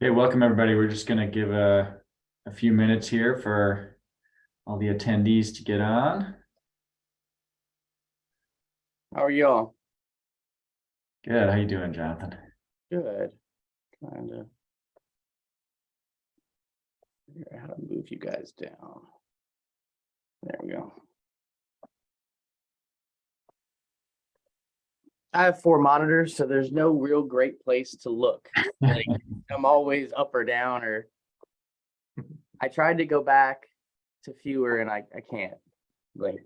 Okay, welcome everybody. We're just going to give a few minutes here for all the attendees to get on. How are y'all? Good. How you doing, Jonathan? Good. Trying to figure out how to move you guys down. There we go. I have 4 monitors, so there's no real great place to look. Like I'm always up or down, or I tried to go back to fewer and I can't. Like,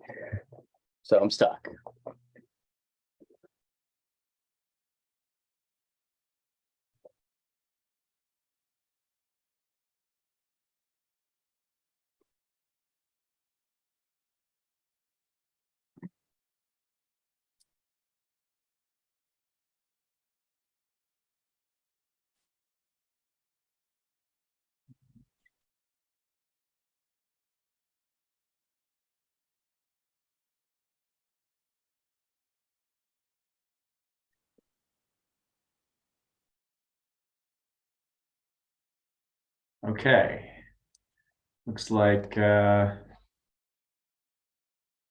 so I'm stuck. Okay. Looks like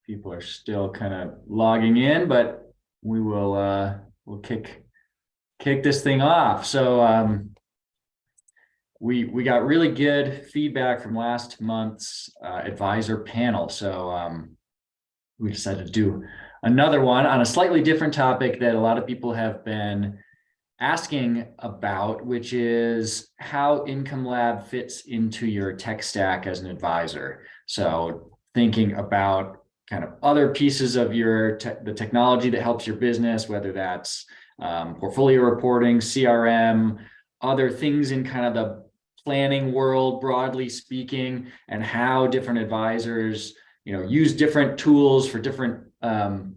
people are still kind of logging in, but we will we'll kick this thing off. So we got really good feedback from last month's advisor panel. So we decided to do another one on a slightly different topic that a lot of people have been asking about, which is how Income Lab fits into your tech stack as an advisor. So thinking about kind of other pieces of your the technology that helps your business, whether that's portfolio reporting, CRM, other things in kind of the planning world, broadly speaking, and how different advisors, use different tools for different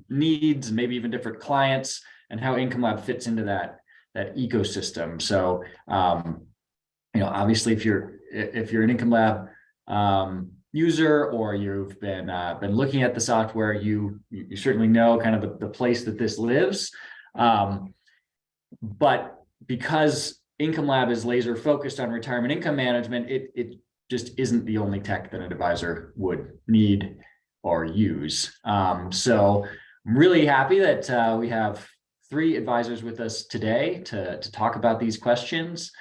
needs, maybe even different clients, and how Income Lab fits into that ecosystem. So, obviously, if you're an Income Lab user, or you've been looking at the software, you certainly know kind of the place that this lives. But because Income Lab is laser focused on retirement income management, it just isn't the only tech that an advisor would need or use. So I'm really happy that we have 3 advisors with us today to talk about these questions.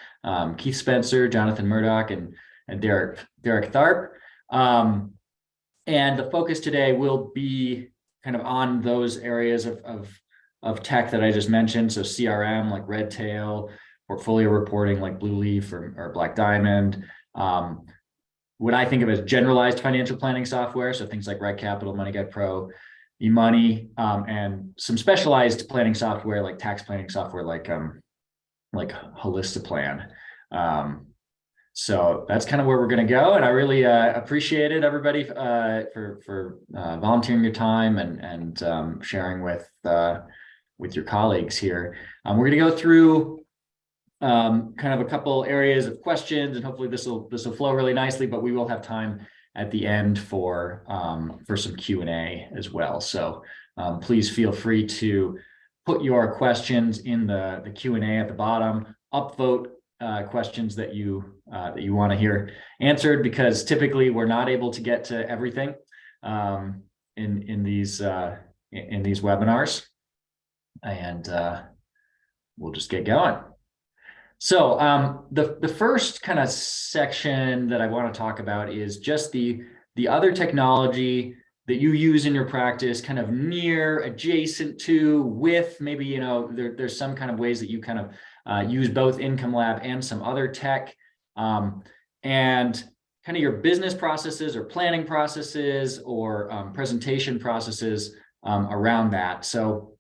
Keith Spencer, Jonathan Murdoch, and Derek Tharp. And the focus today will be kind of on those areas of tech that I just mentioned. So CRM like Redtail, portfolio reporting like Blue Leaf or Black Diamond, what I think of as generalized financial planning software. So things like Reg Capital, MoneyGuide Pro, eMoney, and some specialized planning software like tax planning software like Holistiplan. So that's kind of where we're going to go, and I really appreciated everybody for volunteering your time and sharing with your colleagues here. We're going to go through kind of a couple areas of questions, and hopefully this will flow really nicely. But we will have time at the end for some Q&A as well. So please feel free to put your questions in the Q&A at the bottom. Upvote questions that you want to hear answered, because typically we're not able to get to everything in these webinars, and we'll just get going. So the first kind of section that I want to talk about is just the other technology that you use in your practice, kind of near, adjacent to, with, maybe, there's some kind of ways that you kind of use both Income Lab and some other tech, and kind of your business processes or planning processes or presentation processes around that. So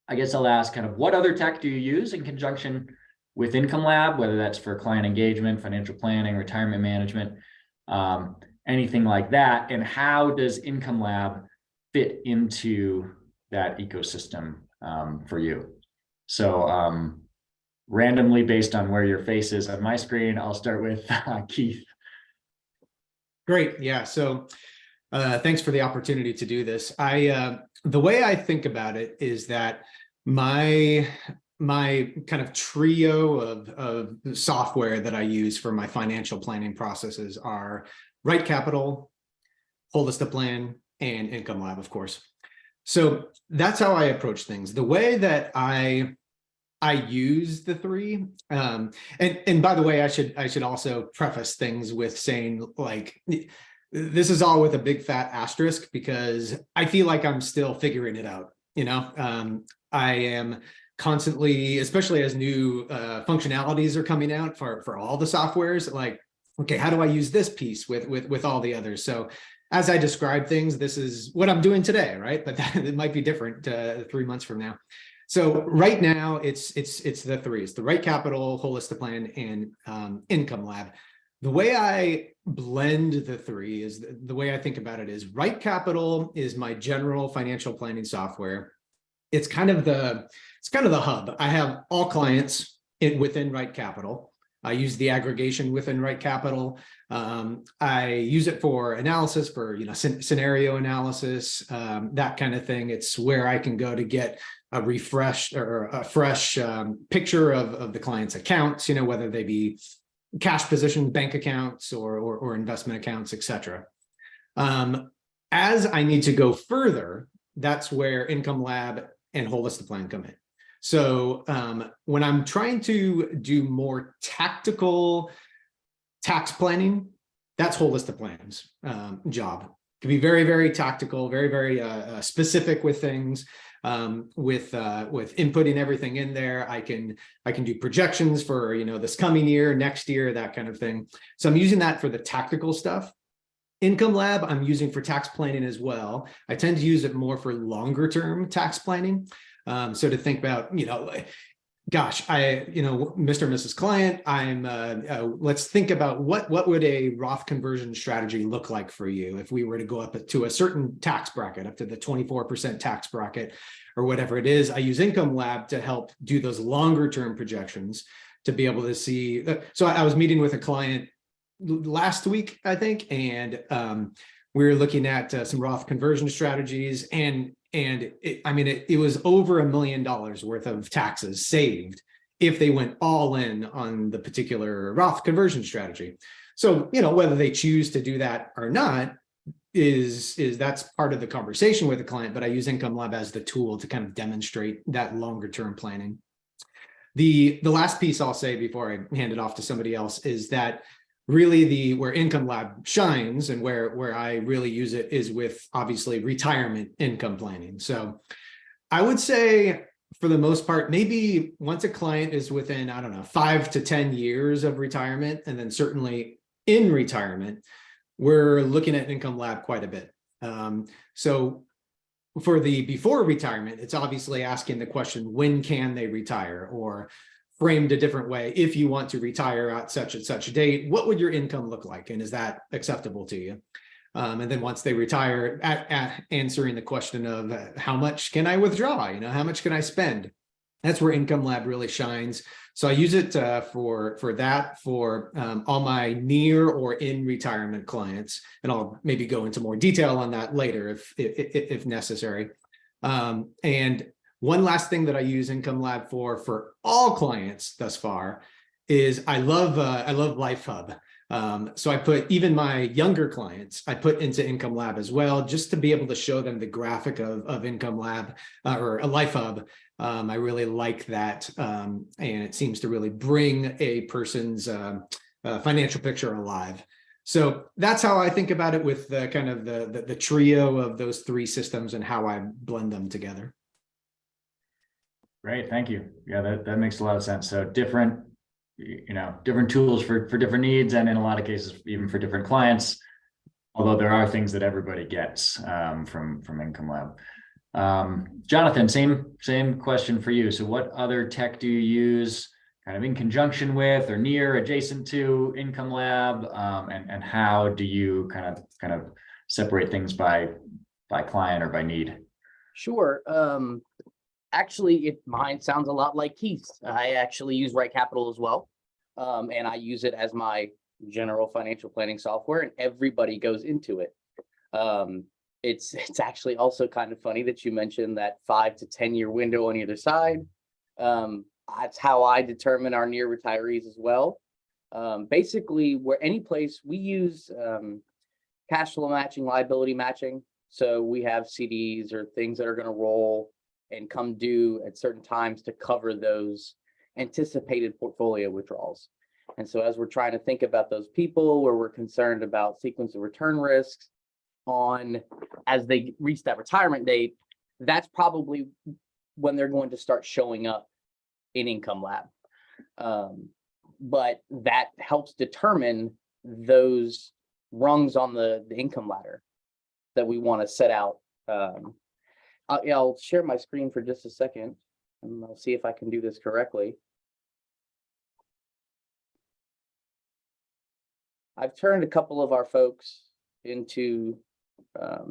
I guess I'll ask kind of, what other tech do you use in conjunction with Income Lab, whether that's for client engagement, financial planning, retirement management, anything like that, and how does Income Lab fit into that ecosystem for you? So randomly, based on where your face is on my screen, I'll start with Keith. Great. Yeah. So thanks for the opportunity to do this. The way I think about it is that my my kind of trio of software that I use for my financial planning processes are Right Capital, Holistiplan, and Income Lab, of course. So that's how I approach things. The way that I use the three, and by the way, I should also preface things with saying, like, this is all with a big fat asterisk, because I feel like I'm still figuring it out. I am constantly, especially as new functionalities are coming out for all the softwares, like, okay, how do I use this piece with all the others? So as I describe things, this is what I'm doing today, right? But it might be different 3 months from now. So right now it's the three. It's the Right Capital, Holistiplan, and Income Lab. The way I blend the three is the way I think about it is Right Capital is my general financial planning software. It's kind of the hub. I have all clients within Right Capital. I use the aggregation within Right Capital. I use it for analysis, for scenario analysis, that kind of thing. It's where I can go to get a refreshed or a fresh picture of the client's accounts, whether they be cash position, bank accounts, or investment accounts, etc. As I need to go further, that's where Income Lab and Holistiplan come in. So when I'm trying to do more tactical tax planning, that's Holistiplan's job. It can be very, very tactical, very, very specific with things, with inputting everything in there. I can do projections for this coming year, next year, that kind of thing. So I'm using that for the tactical stuff. Income Lab I'm using for tax planning as well. I tend to use it more for longer term tax planning. So to think about, gosh, Mr. and Mrs. Client, let's think about what would a Roth conversion strategy look like for you if we were to go up to a certain tax bracket, up to the 24% tax bracket or whatever it is. I use Income Lab to help do those longer term projections to be able to see. So I was meeting with a client last week, I think, and we were looking at some Roth conversion strategies, and it was over $1 million worth of taxes saved if they went all in on the particular Roth conversion strategy. So, whether they choose to do that or not is that's part of the conversation with the client, but I use Income Lab as the tool to kind of demonstrate that longer term planning. The last piece I'll say before I hand it off to somebody else is that really where Income Lab shines and where I really use it is with obviously retirement income planning. So I would say for the most part, maybe once a client is within, 5 to 10 years of retirement, and then certainly in retirement, we're looking at Income Lab quite a bit. So for the before retirement, it's obviously asking the question, when can they retire? Or framed a different way, if you want to retire at such and such a date, what would your income look like? And is that acceptable to you? And then once they retire, answering the question of how much can I withdraw? How much can I spend? That's where Income Lab really shines. So I use it for all my near or in retirement clients, and I'll maybe go into more detail on that later if necessary. And one last thing that I use Income Lab for all clients thus far is I love Life Hub. So I put even my younger clients, I put into Income Lab as well, just to be able to show them the graphic of Income Lab or a Life Hub. I really like that. And it seems to really bring a person's financial picture alive. So that's how I think about it with the kind of the trio of those three systems and how I blend them together. Great, thank you. Yeah, that makes a lot of sense. So different tools for different needs, and in a lot of cases, even for different clients, although there are things that everybody gets from Income Lab. Jonathan, same question for you. So what other tech do you use kind of in conjunction with or near adjacent to Income Lab? And how do you kind of separate things by client or by need? Sure. Actually, mine sounds a lot like Keith's. I actually use Right Capital as well. And I use it as my general financial planning software, and everybody goes into it. It's actually also kind of funny that you mentioned that 5 to 10 year window on either side. That's how I determine our near retirees as well. Basically, where any place we use cash flow matching, liability matching. So we have CDs or things that are going to roll and come due at certain times to cover those anticipated portfolio withdrawals. And so as we're trying to think about those people where we're concerned about sequence of return risks on as they reach that retirement date, that's probably when they're going to start showing up in Income Lab. But that helps determine those rungs on the income ladder that we want to set out. I'll share my screen for just a second and I'll see if I can do this correctly. I've turned a couple of our folks into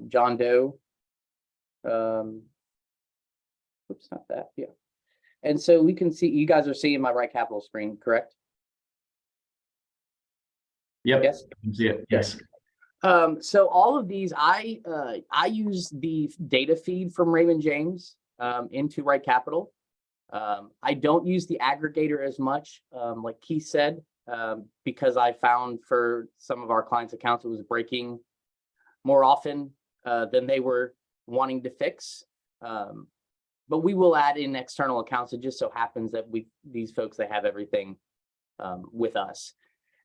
John Doe. Oops, not that. Yeah. And so we can see, you guys are seeing my Right Capital screen, correct? Yep. Yes. I can see it. Yes. So all of these, I use the data feed from Raymond James into Right Capital. I don't use the aggregator as much, like Keith said, because I found for some of our clients' accounts, it was breaking more often than they were wanting to fix. But we will add in external accounts. It just so happens that these folks, they have everything with us.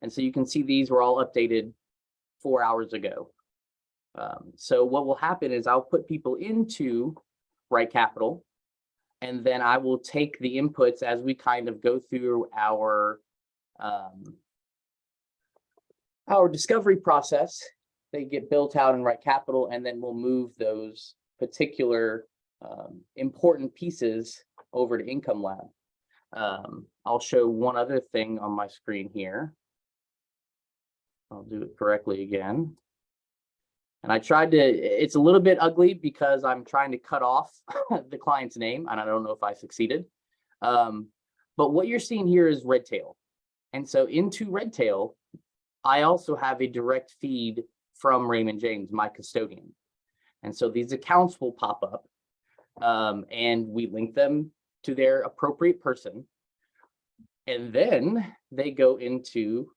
And so you can see these were all updated 4 hours ago. So what will happen is I'll put people into Right Capital, and then I will take the inputs as we kind of go through our discovery process. They get built out in Right Capital, and then we'll move those particular important pieces over to Income Lab. I'll show one other thing on my screen here. I'll do it correctly again. And I tried to, it's a little bit ugly because I'm trying to cut off the client's name, and I don't know if I succeeded. But what you're seeing here is Redtail. And so into Redtail, I also have a direct feed from Raymond James, my custodian. And so these accounts will pop up and we link them to their appropriate person. And then they go into,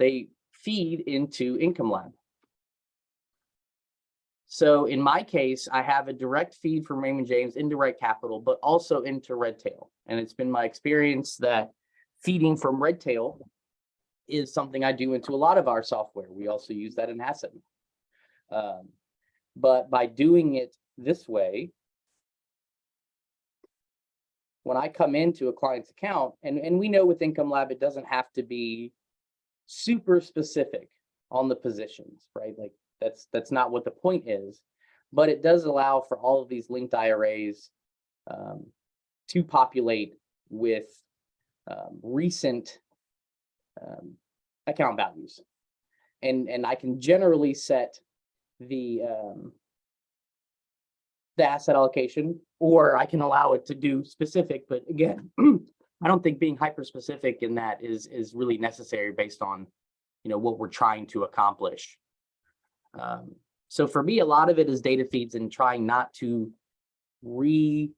they feed into Income Lab. So in my case, I have a direct feed from Raymond James into Right Capital, but also into Redtail. And it's been my experience that feeding from Redtail is something I do into a lot of our software. We also use that in Asset. But by doing it this way, when I come into a client's account, and we know with Income Lab, it doesn't have to be super specific on the positions, right? Like that's not what the point is, but it does allow for all of these linked IRAs to populate with recent account values. And I can generally set the asset allocation, or I can allow it to do specific, but again, I don't think being hyper specific in that is really necessary based on, you know, what we're trying to accomplish. So for me, a lot of it is data feeds and trying not to reinvent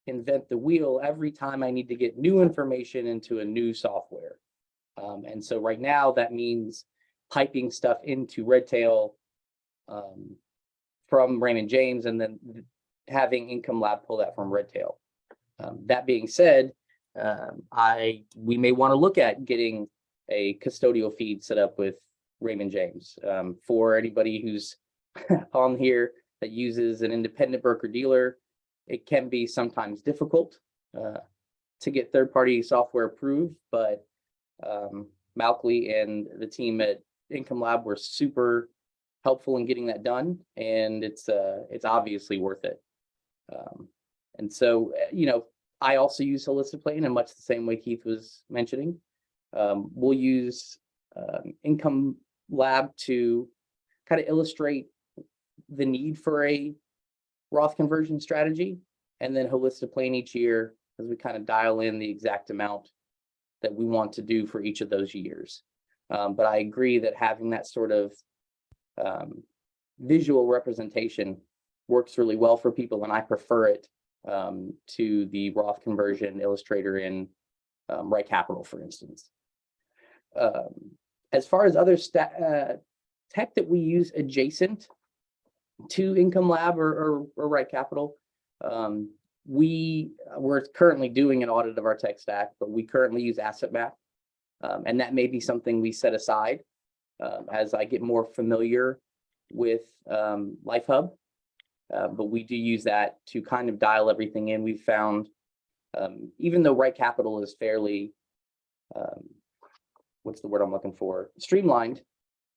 the wheel every time I need to get new information into a new software. And so right now that means piping stuff into Redtail from Raymond James, and then having Income Lab pull that from Redtail. That being said, we may want to look at getting a custodial feed set up with Raymond James. For anybody who's on here that uses an independent broker dealer, it can be sometimes difficult to get third-party software approved, but Malkley and the team at Income Lab were super helpful in getting that done, and it's obviously worth it. And so, you know, I also use Holistic Planning in much the same way Keith was mentioning. We'll use Income Lab to kind of illustrate the need for a Roth conversion strategy, and then Holistic Plan each year as we kind of dial in the exact amount that we want to do for each of those years. But I agree that having that sort of visual representation works really well for people, and I prefer it to the Roth conversion illustrator in Right Capital, for instance. As far as other tech that we use adjacent to Income Lab or Right Capital, we're currently doing an audit of our tech stack, but we currently use Asset Map, and that may be something we set aside as I get more familiar with LifeHub. But we do use that to kind of dial everything in. We've found, even though Right Capital is fairly, what's the word I'm looking for? Streamlined,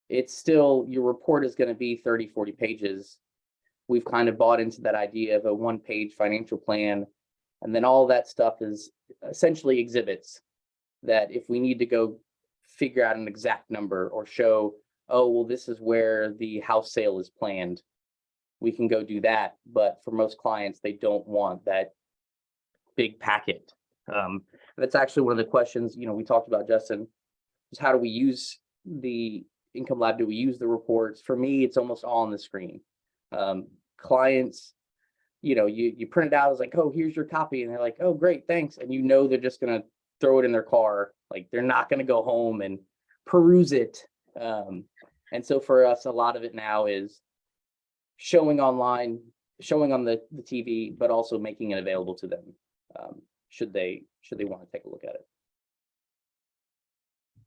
it's still, your report is going to be 30, 40 pages. We've kind of bought into that idea of a one-page financial plan. And then all that stuff is essentially exhibits that if we need to go figure out an exact number or show, oh, well, this is where the house sale is planned, we can go do that. But for most clients, they don't want that big packet. That's actually one of the questions, we talked about, Justin, is how do we use the Income Lab? Do we use the reports? For me, it's almost all on the screen. Clients, you print it out as like, oh, here's your copy. And they're like, oh, great, thanks. And they're just going to throw it in their car. Like, they're not going to go home and peruse it. And so for us, a lot of it now is showing online, showing on the TV, but also making it available to them, should they want to take a look at it.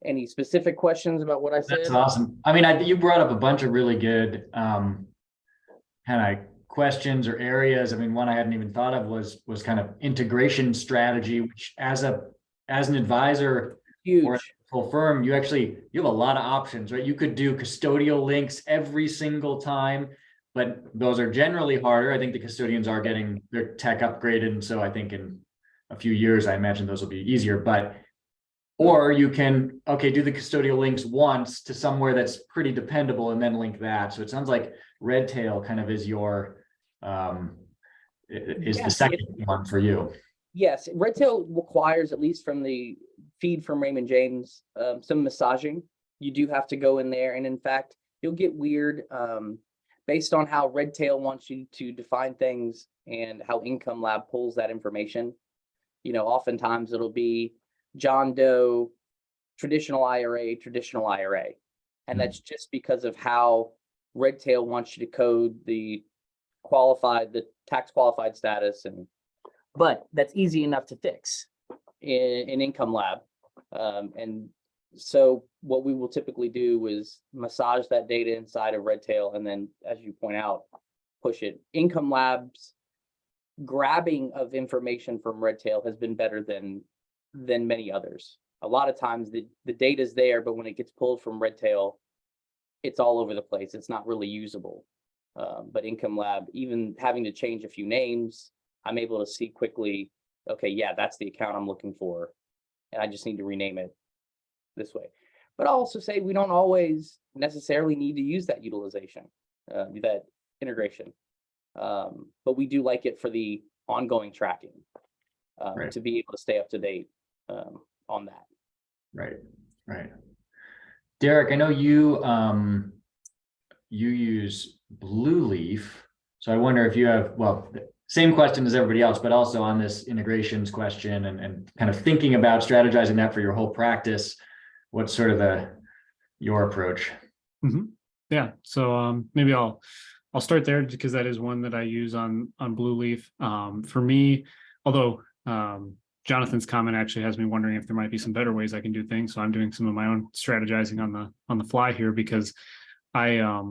Any specific questions about what I said? That's awesome. I mean, you brought up a bunch of really good kind of questions or areas. I mean, one I hadn't even thought of was kind of integration strategy, which as an advisor or a full firm, you have a lot of options, right? You could do custodial links every single time, but those are generally harder. I think the custodians are getting their tech upgraded, and so I think in a few years, I imagine those will be easier. Or you can, do the custodial links once to somewhere that's pretty dependable and then link that. So it sounds like Redtail kind of is your, the second one for you. Yes, Redtail requires, at least from the feed from Raymond James, some massaging. You do have to go in there. And in fact, you'll get weird based on how Redtail wants you to define things and how Income Lab pulls that information. Oftentimes it'll be John Doe, traditional IRA. And that's just because of how Redtail wants you to code the tax qualified status. But that's easy enough to fix in Income Lab. And so what we will typically do is massage that data inside of Redtail. And then, as you point out, push it. Income Lab's grabbing of information from Redtail has been better than many others. A lot of times the data's there, but when it gets pulled from Redtail, it's all over the place. It's not really usable. But Income Lab, even having to change a few names, I'm able to see quickly, okay, yeah, that's the account I'm looking for, and I just need to rename it this way. But I'll also say we don't always necessarily need to use that utilization, that integration. But we do like it for the ongoing tracking, Right. to be able to stay up to date on that. Right. Derek, I know you use Blue Leaf, so I wonder if you have, same question as everybody else, but also on this integrations question and kind of thinking about strategizing that for your whole practice. What's sort of your approach? Mm-hmm. Yeah, so maybe I'll start there because that is one that I use on Blue Leaf. For me, although Jonathan's comment actually has me wondering if there might be some better ways I can do things. So I'm doing some of my own strategizing on the fly here, because I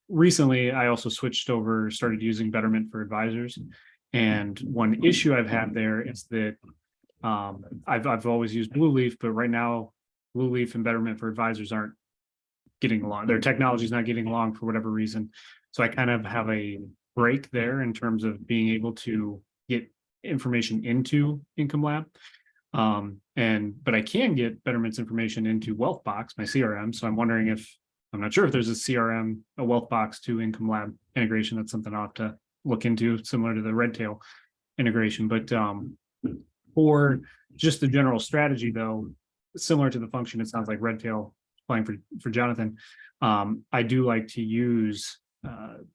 recently I also started using Betterment for Advisors. And one issue I've had there is that I've always used Blue Leaf, but right now Blue Leaf and Betterment for Advisors aren't getting along. Their technology is not getting along for whatever reason. So I kind of have a break there in terms of being able to get information into Income Lab. But I can get Betterment's information into Wealthbox, my CRM. So I'm not sure if there's a CRM, a Wealthbox to Income Lab integration. That's something I'll have to look into, similar to the Redtail integration. But for just the general strategy, though, similar to the function, it sounds like Redtail playing for Jonathan. I do like to use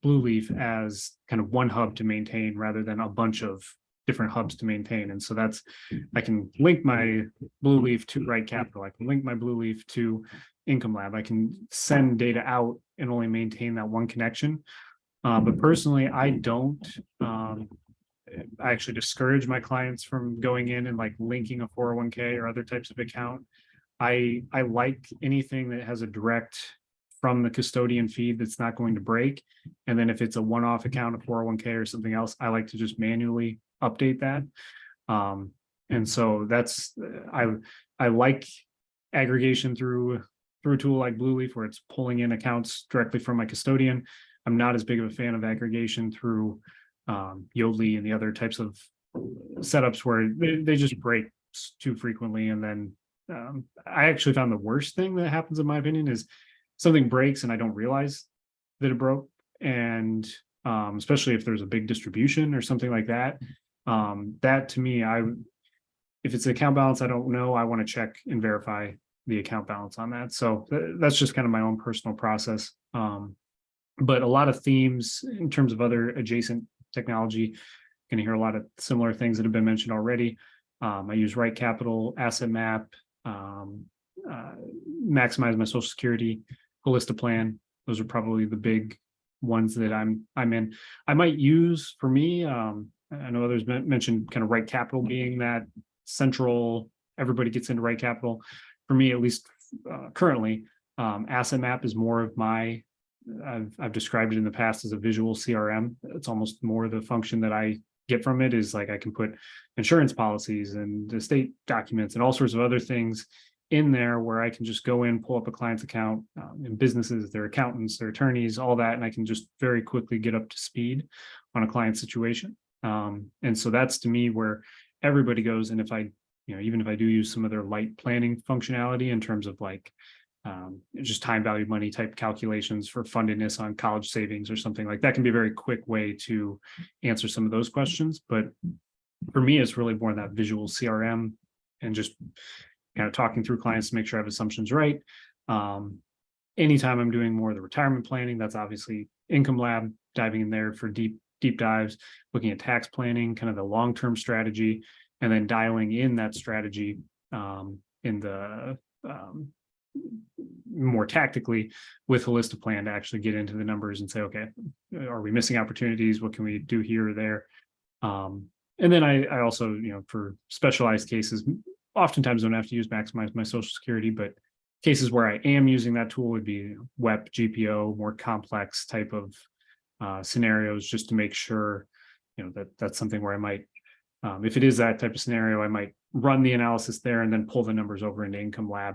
Blue Leaf as kind of one hub to maintain rather than a bunch of different hubs to maintain. And so I can link my Blue Leaf to Right Capital. I can link my Blue Leaf to Income Lab. I can send data out and only maintain that one connection. But personally, I don't. I actually discourage my clients from going in and like linking a 401k or other types of account. I like anything that has a direct from the custodian feed that's not going to break. And then if it's a one-off account, a 401k or something else, I like to just manually update that. And so that's, I like aggregation through a tool like Blue Leaf where it's pulling in accounts directly from my custodian. I'm not as big of a fan of aggregation through Yodlee and the other types of setups where they just break too frequently. And then I actually found the worst thing that happens, in my opinion, is something breaks and I don't realize that it broke. And especially if there's a big distribution or something like that, that to me, if it's an account balance I don't know, I want to check and verify the account balance on that. So that's just kind of my own personal process. But a lot of themes in terms of other adjacent technology, can hear a lot of similar things that have been mentioned already. I use Right Capital, Asset Map, Maximize My Social Security, Holistiplan. Those are probably the big ones that I'm in. I might use, for me, I know others mentioned kind of Right Capital being that central, everybody gets into Right Capital. For me, at least currently, Asset Map is more of my, I've described it in the past as a visual CRM. It's almost more the function that I get from it is like I can put insurance policies and estate documents and all sorts of other things in there where I can just go in, pull up a client's account, and businesses, their accountants, their attorneys, all that, and I can just very quickly get up to speed on a client situation. And so that's to me where everybody goes. And if I, even if I do use some of their light planning functionality in terms of like just time value money type calculations for fundedness on college savings or something like that, can be a very quick way to answer some of those questions. But for me, it's really more that visual CRM and just kind of talking through clients to make sure I have assumptions right. Anytime I'm doing more of the retirement planning, that's obviously Income Lab, diving in there for deep dives, looking at tax planning, kind of the long-term strategy, and then dialing in that strategy in the more tactically with Holistiplan to actually get into the numbers and say, okay, are we missing opportunities? What can we do here or there? And then I also, for specialized cases, oftentimes don't have to use Maximize My Social Security, but cases where I am using that tool would be WEP, GPO, more complex type of scenarios, just to make sure, that's something where I might, if it is that type of scenario, I might run the analysis there and then pull the numbers over into Income Lab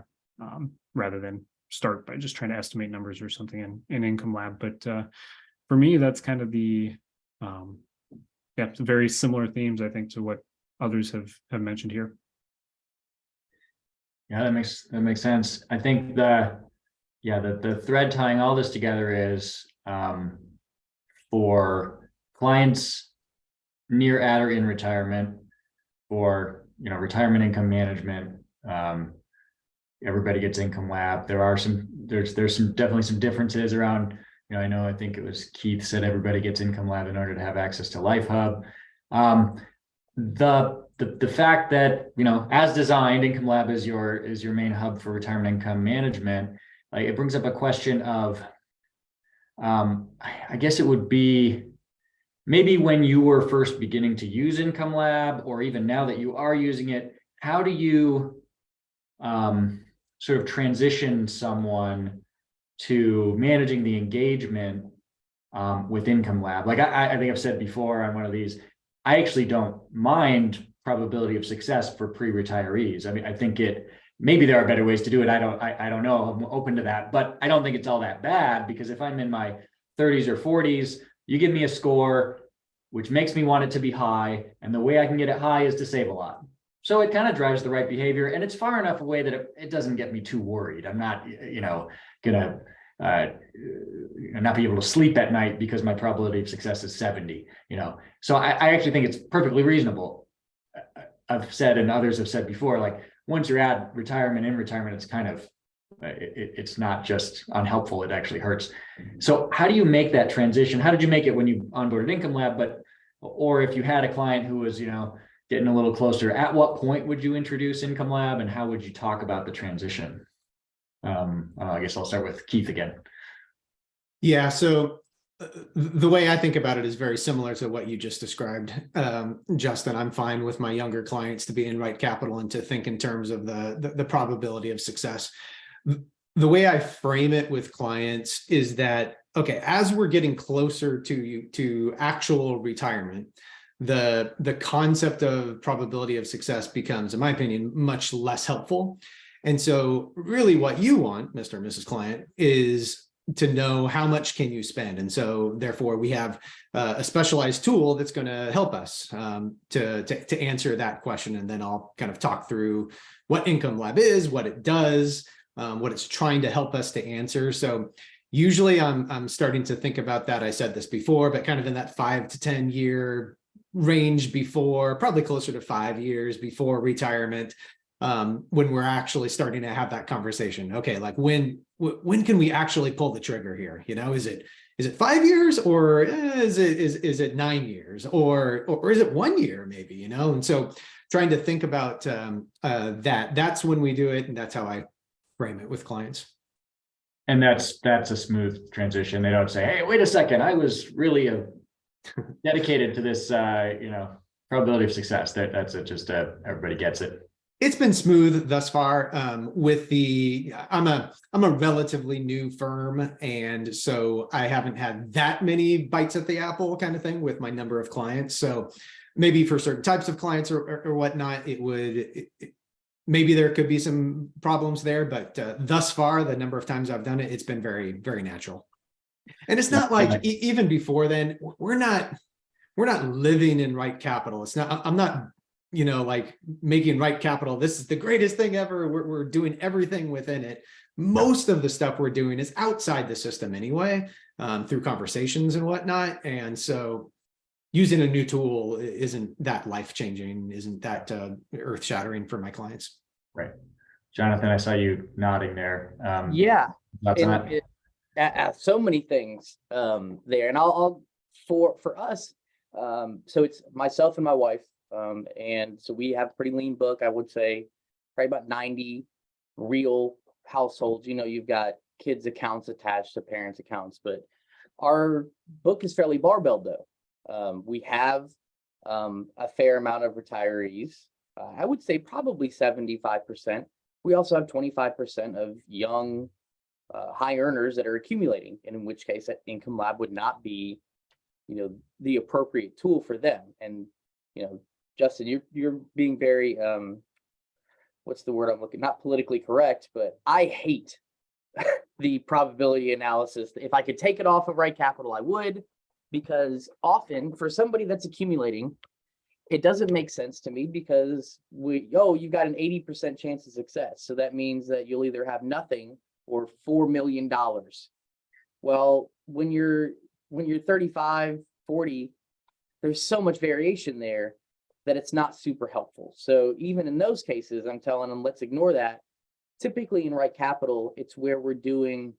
rather than start by just trying to estimate numbers or something in Income Lab. But for me, that's kind of the, very similar themes, I think, to what others have mentioned here. Yeah, that makes sense. I think the thread tying all this together is for clients near, at, or in retirement, for retirement income management. Everybody gets Income Lab. There's definitely some differences around. I think it was Keith said everybody gets Income Lab in order to have access to LifeHub. The fact that as designed, Income Lab is your main hub for retirement income management. It brings up a question of, I guess it would be maybe when you were first beginning to use Income Lab, or even now that you are using it, how do you sort of transition someone to managing the engagement with Income Lab? Like I think I've said before on one of these, I actually don't mind probability of success for pre-retirees. I mean, I think maybe there are better ways to do it. I don't know. I'm open to that, but I don't think it's all that bad, because if I'm in my 30s or 40s, you give me a score, which makes me want it to be high. And the way I can get it high is to save a lot. So it kind of drives the right behavior, and it's far enough away that it doesn't get me too worried. I'm not, gonna not be able to sleep at night because my probability of success is 70, So I actually think it's perfectly reasonable. I've said, and others have said before, like once you're at retirement, in retirement, it's kind of, it's not just unhelpful, it actually hurts. So how do you make that transition? How did you make it when you onboarded Income Lab? But or if you had a client who was, getting a little closer, at what point would you introduce Income Lab and how would you talk about the transition? I guess I'll start with Keith again. Yeah, so the way I think about it is very similar to what you just described, Justin. I'm fine with my younger clients to be in Right Capital and to think in terms of the probability of success. The way I frame it with clients is that, okay, as we're getting closer to actual retirement, the concept of probability of success becomes, in my opinion, much less helpful. And so really what you want, Mr. and Mrs. Client, is to know how much can you spend. And so therefore we have a specialized tool that's going to help us to answer that question. And then I'll kind of talk through what Income Lab is, what it does, what it's trying to help us to answer. So usually I'm starting to think about that. I said this before, but kind of in that 5 to 10 year range before, probably closer to 5 years before retirement, when we're actually starting to have that conversation. Okay, like when can we actually pull the trigger here? Is it 5 years, or is it 9 years, or is it 1 year maybe? And so trying to think about that's when we do it, and that's how I frame it with clients. And that's a smooth transition. They don't say, "Hey, wait a second, I was really dedicated to this, probability of success." That's just everybody gets it. It's been smooth thus far. I'm a relatively new firm, and so I haven't had that many bites at the apple kind of thing with my number of clients. So maybe for certain types of clients or whatnot, maybe there could be some problems there, but thus far, the number of times I've done it, it's been very, very natural. And it's not like even before then, we're not living in Right Capital. It's not, I'm not, like making Right Capital, this is the greatest thing ever. We're doing everything within it. Most of the stuff we're doing is outside the system anyway, through conversations and whatnot. And so using a new tool isn't that life-changing, isn't that earth-shattering for my clients. Right. Jonathan, I saw you nodding there. Yeah. Thoughts on that? So many things there, and I'll for us, so it's myself and my wife, and so we have a pretty lean book. I would say probably about 90 real households. You've got kids' accounts attached to parents' accounts, but our book is fairly barbell though. We have a fair amount of retirees. I would say probably 75%. We also have 25% of young high earners that are accumulating, and in which case that Income Lab would not be, the appropriate tool for them. And, Justin, you're being very, what's the word I'm looking, not politically correct, but I hate the probability analysis. If I could take it off of Right Capital, I would, because often for somebody that's accumulating, it doesn't make sense to me, because you got an 80% chance of success. So that means that you'll either have nothing or $4 million. Well, when you're 35, 40, there's so much variation there that it's not super helpful. So even in those cases, I'm telling them, let's ignore that. Typically in Right Capital, it's where we're doing,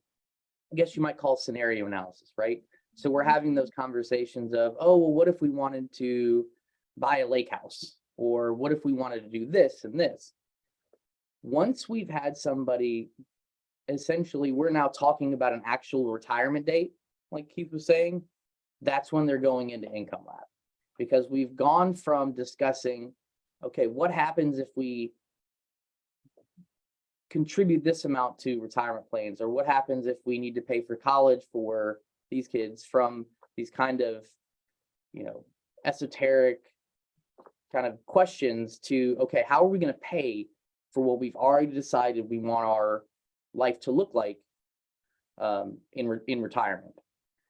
I guess you might call scenario analysis, right? So we're having those conversations of, oh, well, what if we wanted to buy a lake house? Or what if we wanted to do this and this? Once we've had somebody, essentially, we're now talking about an actual retirement date, like Keith was saying, that's when they're going into Income Lab. Because we've gone from discussing, okay, what happens if we contribute this amount to retirement plans, or what happens if we need to pay for college for these kids, from these kind of, esoteric kind of questions to, okay, how are we going to pay for what we've already decided we want our life to look like in retirement?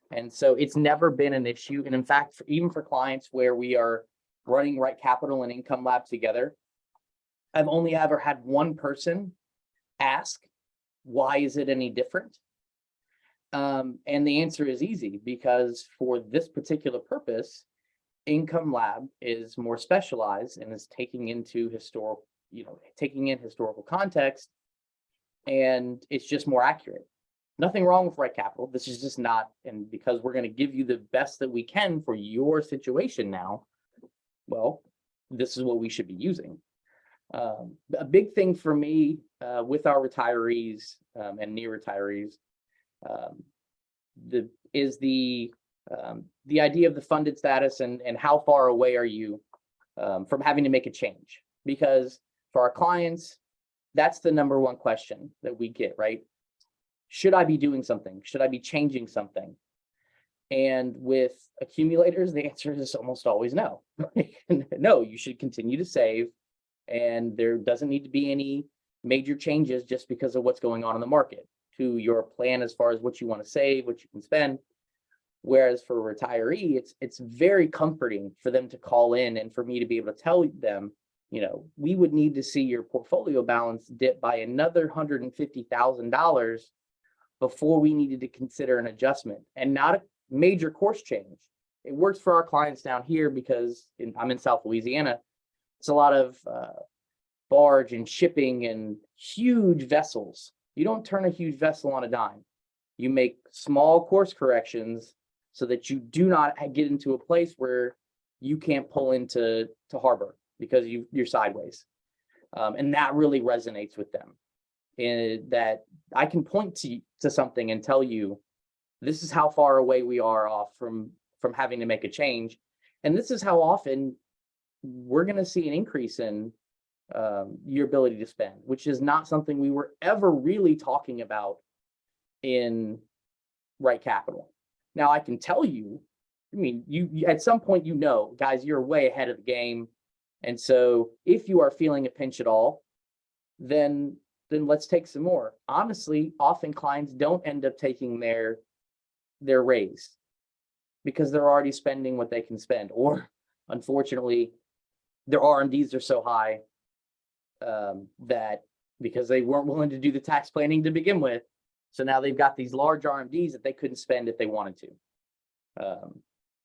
And so it's never been an issue. And in fact, even for clients where we are running Right Capital and Income Lab together, I've only ever had one person ask, why is it any different? And the answer is easy, because for this particular purpose, Income Lab is more specialized and is taking in historical context, and it's just more accurate. Nothing wrong with Right Capital. This is just not, and because we're going to give you the best that we can for your situation now, well, this is what we should be using. A big thing for me with our retirees and near retirees is the idea of the funded status and how far away are you from having to make a change? Because for our clients, that's the number one question that we get, right? Should I be doing something? Should I be changing something? And with accumulators, the answer is almost always no. No, you should continue to save, and there doesn't need to be any major changes just because of what's going on in the market to your plan as far as what you want to save, what you can spend. Whereas for a retiree, it's very comforting for them to call in and for me to be able to tell them, you know, we would need to see your portfolio balance dip by another $150,000 before we needed to consider an adjustment, and not a major course change. It works for our clients down here because I'm in South Louisiana. It's a lot of barge and shipping and huge vessels. You don't turn a huge vessel on a dime. You make small course corrections so that you do not get into a place where you can't pull into harbor because you're sideways. And that really resonates with them. And that I can point to something and tell you, this is how far away we are off from having to make a change. And this is how often we're going to see an increase in your ability to spend, which is not something we were ever really talking about in Right Capital. Now I can tell you, I mean, you at some point, you know, guys, you're way ahead of the game. And so if you are feeling a pinch at all, then let's take some more. Honestly, often clients don't end up taking their raise because they're already spending what they can spend, or unfortunately, their RMDs are so high that because they weren't willing to do the tax planning to begin with, so now they've got these large RMDs that they couldn't spend if they wanted to.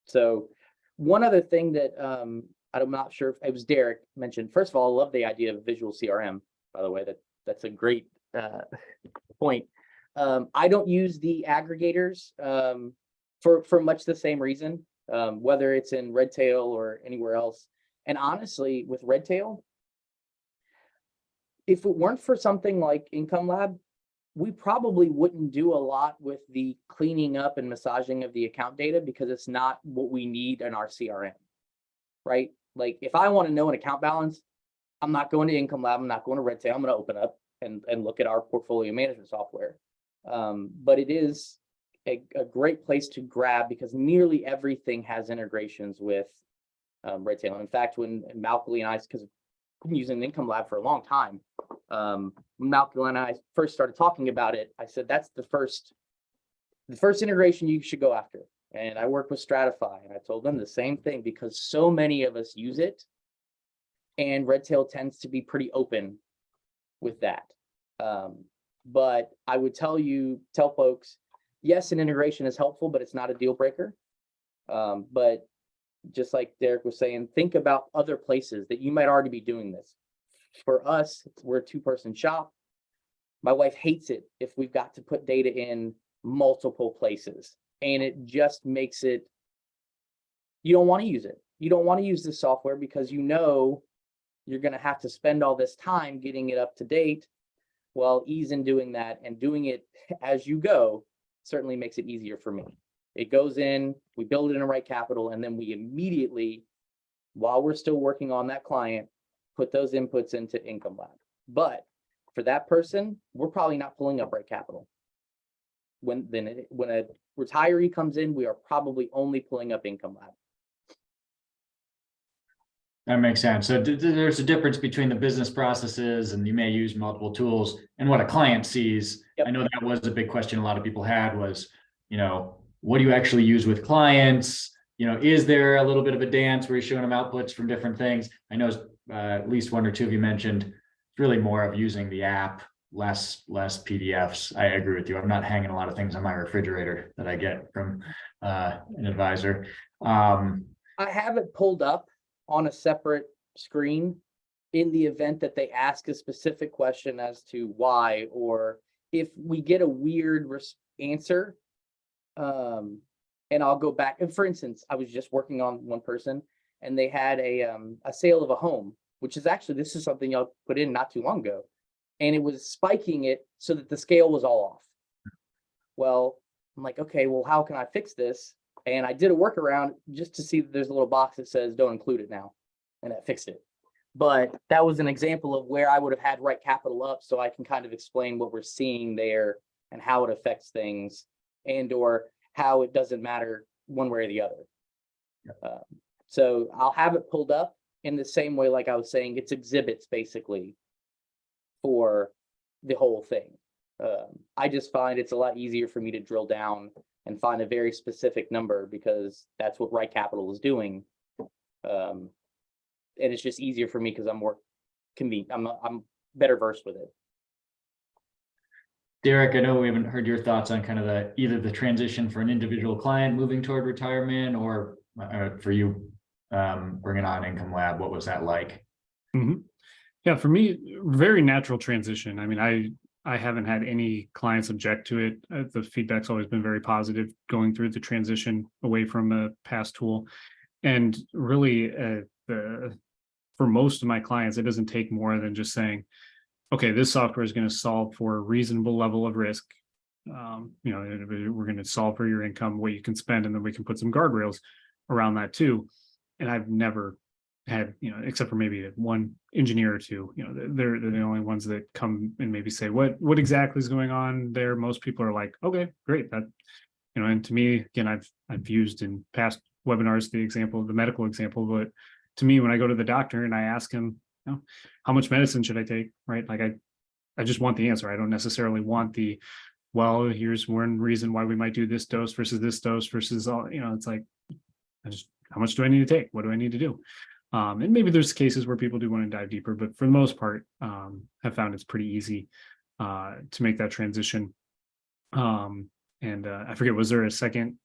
So one other thing that I'm not sure if it was Derek mentioned. First of all, I love the idea of visual CRM. By the way, that's a great point. I don't use the aggregators for much the same reason, whether it's in Redtail or anywhere else. And honestly, with Redtail, if it weren't for something like Income Lab, we probably wouldn't do a lot with the cleaning up and massaging of the account data because it's not what we need in our CRM, right? Like if I want to know an account balance, I'm not going to Income Lab, I'm not going to Redtail, I'm going to open up and look at our portfolio management software. But it is a great place to grab because nearly everything has integrations with Redtail. In fact, when Malcolm and I, because I've been using Income Lab for a long time, Malcolm and I first started talking about it, I said, that's the first integration you should go after. And I work with Stratify, and I told them the same thing because so many of us use it, and Redtail tends to be pretty open with that. But I would tell folks, yes, an integration is helpful, but it's not a deal breaker. But just like Derek was saying, think about other places that you might already be doing this. For us, we're a two-person shop. My wife hates it if we've got to put data in multiple places, and it just makes it, you don't want to use it. You don't want to use this software because you know you're going to have to spend all this time getting it up to date. Well, ease in doing that and doing it as you go certainly makes it easier for me. It goes in, we build it in a Right Capital, and then we immediately, while we're still working on that client, put those inputs into Income Lab. But for that person, we're probably not pulling up Right Capital. When a retiree comes in, we are probably only pulling up Income Lab. That makes sense. So there's a difference between the business processes, and you may use multiple tools, and what a client sees. Yep. I know that was a big question a lot of people had was, you know, what do you actually use with clients? You know, is there a little bit of a dance where you're showing them outputs from different things? I know at least one or two of you mentioned it's really more of using the app, less PDFs. I agree with you. I'm not hanging a lot of things on my refrigerator that I get from an advisor. I have it pulled up on a separate screen in the event that they ask a specific question as to why, or if we get a weird answer, and I'll go back, and for instance, I was just working on one person and they had a sale of a home, which is actually, this is something y'all put in not too long ago. And it was spiking it so that the scale was all off. Well, I'm like, okay, well, how can I fix this? And I did a workaround just to see that there's a little box that says don't include it now. And that fixed it. But that was an example of where I would have had right capital up, so I can kind of explain what we're seeing there and how it affects things, and or how it doesn't matter one way or the other. So I'll have it pulled up in the same way, like I was saying, it's exhibits basically for the whole thing. I just find it's a lot easier for me to drill down and find a very specific number, because that's what Right Capital is doing. And it's just easier for me because I'm more convenient. I'm better versed with it. Derek, I know we haven't heard your thoughts on kind of either the transition for an individual client moving toward retirement, or for you bringing on Income Lab. What was that like? Yeah, for me, very natural transition. I mean, I haven't had any clients object to it. The feedback's always been very positive going through the transition away from a past tool. And really, for most of my clients, it doesn't take more than just saying, okay, this software is going to solve for a reasonable level of risk. We're going to solve for your income, what you can spend, and then we can put some guardrails around that too. And I've never had, except for maybe one engineer or two, they're the only ones that come and maybe say, what exactly is going on there? Most people are like, okay, great. That, and to me, again, I've used in past webinars the medical example, but to me, when I go to the doctor and I ask him, how much medicine should I take? Right. Like I just want the answer. I don't necessarily want well, here's one reason why we might do this dose versus all, it's like, how much do I need to take? What do I need to do? And maybe there's cases where people do want to dive deeper, but for the most part, have found it's pretty easy to make that transition. I forget, was there a second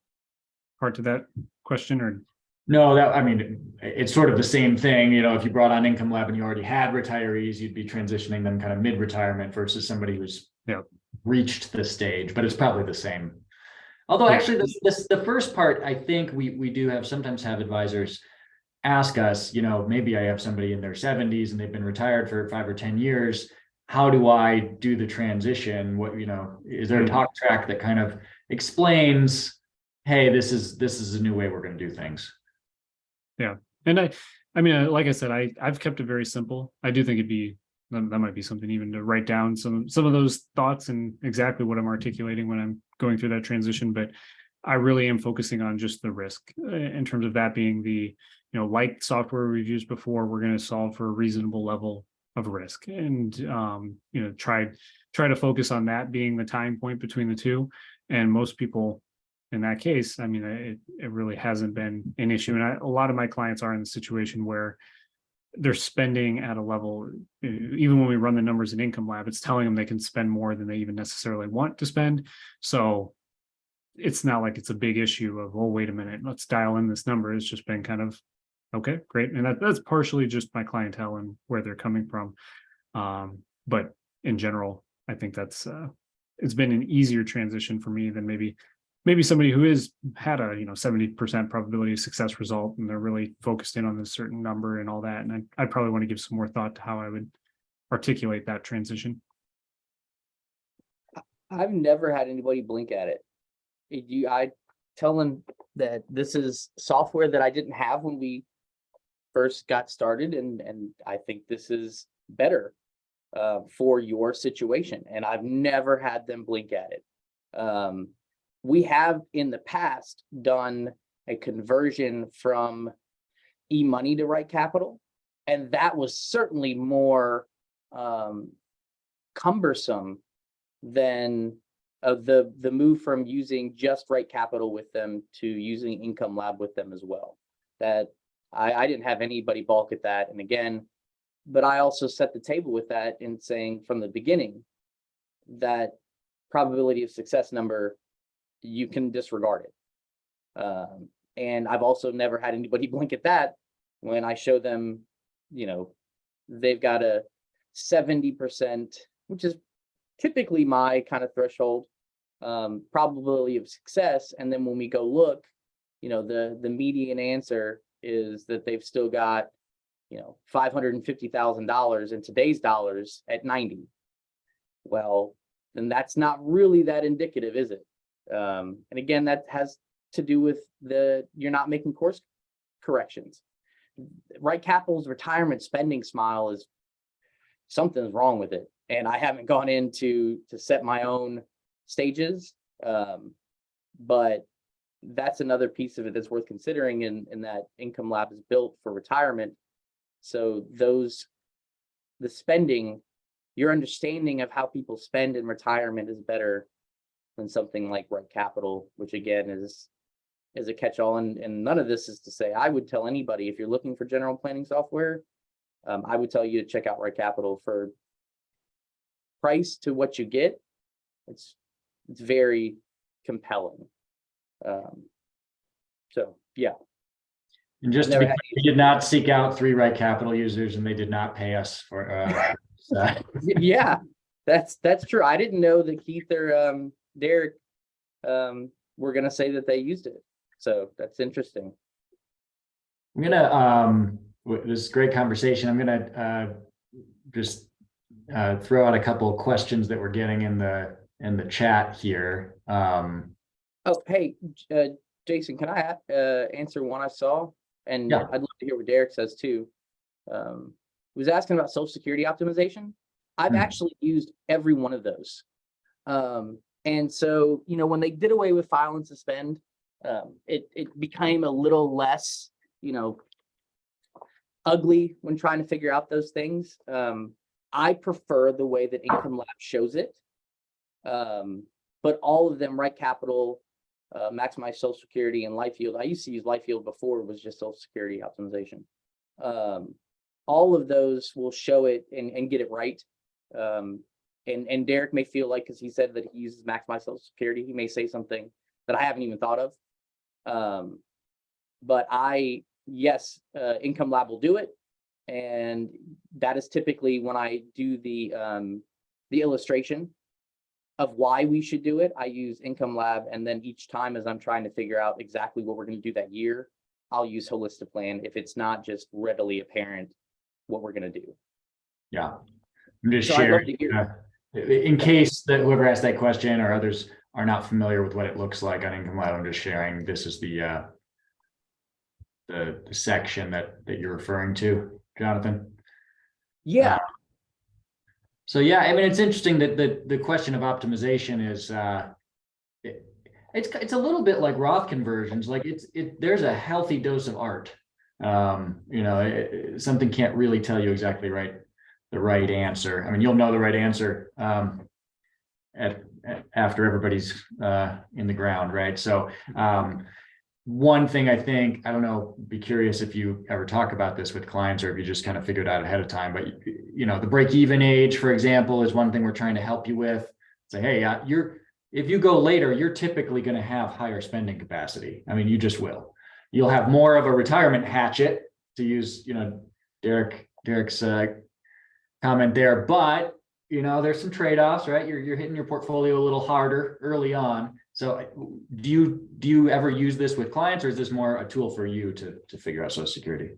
part to that question, or? No, it's sort of the same thing. If you brought on Income Lab and you already had retirees, you'd be transitioning them kind of mid-retirement versus somebody who's reached the stage, but it's probably the same. Although actually the first part, I think we sometimes have advisors ask us, maybe I have somebody in their 70s and they've been retired for 5 or 10 years. How do I do the transition? What, is there a talk track that kind of explains, hey, this is a new way we're going to do things? Yeah. And I mean, like I said, I've kept it very simple. I do think that might be something even to write down some of those thoughts and exactly what I'm articulating when I'm going through that transition. But I really am focusing on just the risk in terms of that being the, like software we've used before, we're going to solve for a reasonable level of risk, and, try to focus on that being the time point between the two. And most people in that case, I mean, it really hasn't been an issue. And a lot of my clients are in the situation where they're spending at a level, even when we run the numbers in Income Lab, it's telling them they can spend more than they even necessarily want to spend. So it's not like it's a big issue of, oh, wait a minute, let's dial in this number. It's just been kind of, okay, great. And that's partially just my clientele and where they're coming from. But in general, I think that's it's been an easier transition for me than maybe somebody who has had a 70% probability of success result, and they're really focused in on this certain number and all that. And I'd probably want to give some more thought to how I would articulate that transition. I've never had anybody blink at it. I tell them that this is software that I didn't have when we first got started, and I think this is better for your situation. And I've never had them blink at it. We have in the past done a conversion from eMoney to Right Capital, and that was certainly more cumbersome than the move from using just Right Capital with them to using Income Lab with them as well. That I didn't have anybody balk at that. And again, but I also set the table with that in saying from the beginning that probability of success number, you can disregard it. And I've also never had anybody blink at that when I show them, they've got a 70%, which is typically my kind of threshold, probability of success. And then when we go look, the median answer is that they've still got, $550,000 in today's dollars at 90. Well, then that's not really that indicative, is it? And again, that has to do with you're not making course corrections. Right Capital's retirement spending smile is something's wrong with it. And I haven't gone in to set my own stages. But that's another piece of it that's worth considering in that Income Lab is built for retirement. So the spending, your understanding of how people spend in retirement is better than something like Right Capital, which again is a catch-all. And none of this is to say, I would tell anybody, if you're looking for general planning software, I would tell you to check out Right Capital. For price to what you get, it's very compelling. So yeah. And just to be clear, we did not seek out 3 Right Capital users, and they did not pay us for Yeah, that's true. I didn't know that Keith or Derek were gonna say that they used it. So that's interesting. I'm gonna this is great conversation. I'm gonna just throw out a couple of questions that we're getting in the chat here. Oh, hey, Jason, can I answer one I saw? And Yeah. I'd love to hear what Derek says too. He was asking about Social Security optimization. I've actually used every one of those. And so, when they did away with file and suspend, it became a little less, ugly when trying to figure out those things. I prefer the way that Income Lab shows it. But all of them, Right Capital, Maximize Social Security, and LifeYield. I used to use LifeYield before it was just Social Security optimization. All of those will show it and get it right. And Derek may feel like, because he said that he uses Maximize Social Security, he may say something that I haven't even thought of. But yes, Income Lab will do it. And that is typically when I do the illustration of why we should do it. I use Income Lab, and then each time as I'm trying to figure out exactly what we're going to do that year, I'll use Holistiplan if it's not just readily apparent what we're going to do. Yeah, I'm just So I'd love sharing to hear. in case that whoever asked that question or others are not familiar with what it looks like on Income Lab. I'm just sharing. This is the section that you're referring to, Jonathan. Yeah. So yeah, I mean, it's interesting that the question of optimization is it's a little bit like Roth conversions. Like there's a healthy dose of art. Something can't really tell you exactly the right answer. I mean, you'll know the right answer after everybody's in the ground, right? So one thing I think, I don't know, be curious if you ever talk about this with clients or if you just kind of figured out ahead of time, but the break-even age, for example, is one thing we're trying to help you with. Say, hey, if you go later, you're typically going to have higher spending capacity. I mean, you just will. You'll have more of a retirement hatchet, to use, Derek's comment there, but there's some trade-offs, right? You're hitting your portfolio a little harder early on. So do you ever use this with clients, or is this more a tool for you to figure out Social Security?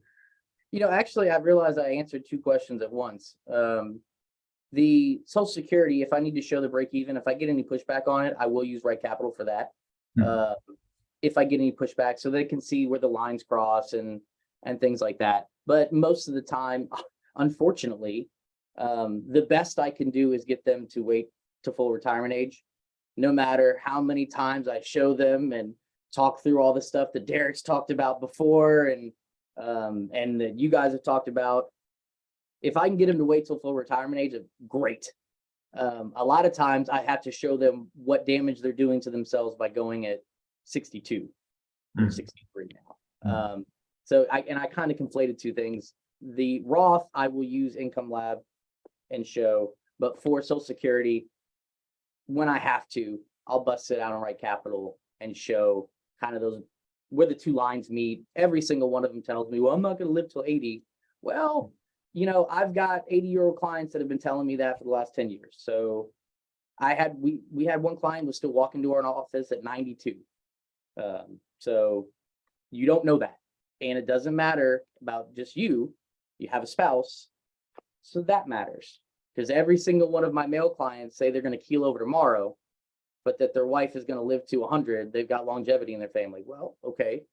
Actually, I realized I answered 2 questions at once. The Social Security, if I need to show the break even, if I get any pushback on it, I will use Right Capital for that. If I get any pushback, so they can see where the lines cross and things like that. But most of the time, unfortunately, the best I can do is get them to wait to full retirement age. No matter how many times I show them and talk through all the stuff that Derek's talked about before and that you guys have talked about, if I can get them to wait till full retirement age, great. A lot of times I have to show them what damage they're doing to themselves by going at 62 or 63 now. So I kind of conflated 2 things. The Roth, I will use Income Lab and show, but for Social Security, when I have to, I'll bust it out on Right Capital and show kind of those where the 2 lines meet. Every single one of them tells me, well, I'm not going to live till 80. Well, I've got 80-year-old clients that have been telling me that for the last 10 years. So we had one client was still walking to our office at 92. So you don't know that. And it doesn't matter about just you have a spouse. So that matters, because every single one of my male clients say they're going to keel over tomorrow, but that their wife is going to live to 100. They've got longevity in their family. Well, okay,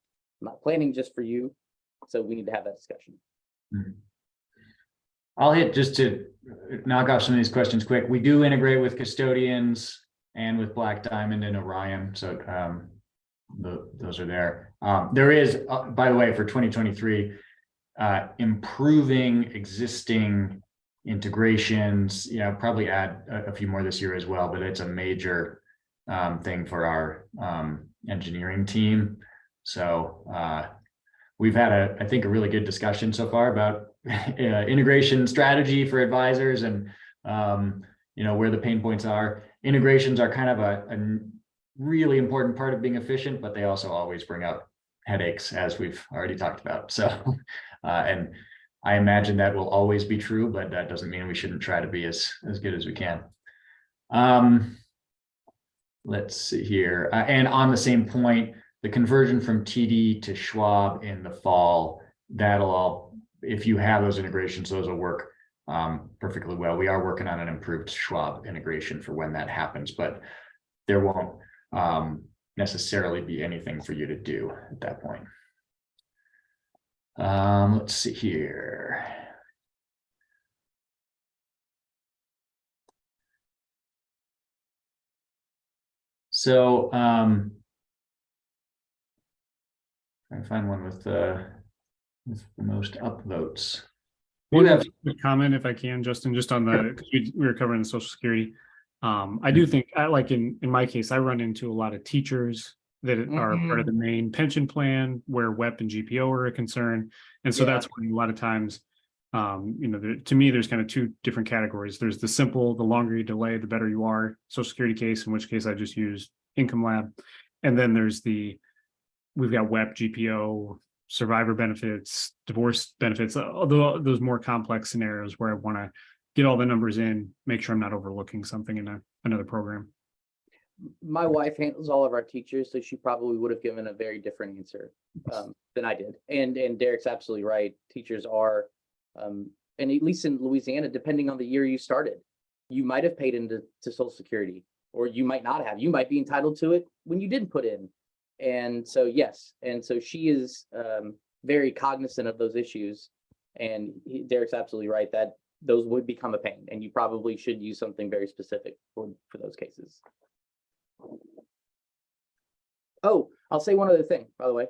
I'm not planning just for you. So we need to have that discussion. I'll hit just to knock off some of these questions quick. We do integrate with custodians and with Black Diamond and Orion. So those are there. There is, by the way, for 2023, improving existing integrations, probably add a few more this year as well, but it's a major thing for our engineering team. So we've had I think a really good discussion so far about integration strategy for advisors and where the pain points are. Integrations are kind of a really important part of being efficient, but they also always bring up headaches, as we've already talked about. So and I imagine that will always be true, but that doesn't mean we shouldn't try to be as good as we can. Let's see here. And on the same point, the conversion from TD to Schwab in the fall, that'll all, if you have those integrations, those will work perfectly well. We are working on an improved Schwab integration for when that happens, but there won't necessarily be anything for you to do at that point. Let's see here. So trying to find one with the most upvotes. One comment, if I can, Justin, just on the, because we were covering the Social Security. I do think, like in my case, I run into a lot of teachers that are part of the main pension plan where WEP and GPO are a concern. And so that's when a lot of times, to me, there's kind of two different categories. There's the simple, the longer you delay, the better you are, Social Security case, in which case I just use Income Lab. And then there's we've got WEP, GPO, survivor benefits, divorce benefits, although those more complex scenarios where I want to get all the numbers in, make sure I'm not overlooking something in another program. My wife handles all of our teachers, so she probably would have given a very different answer than I did. And Derek's absolutely right. Teachers are, and at least in Louisiana, depending on the year you started, you might have paid into Social Security, or you might not have. You might be entitled to it when you didn't put in. And so, yes. And so she is very cognizant of those issues. And Derek's absolutely right that those would become a pain, and you probably should use something very specific for those cases. Oh, I'll say one other thing, by the way.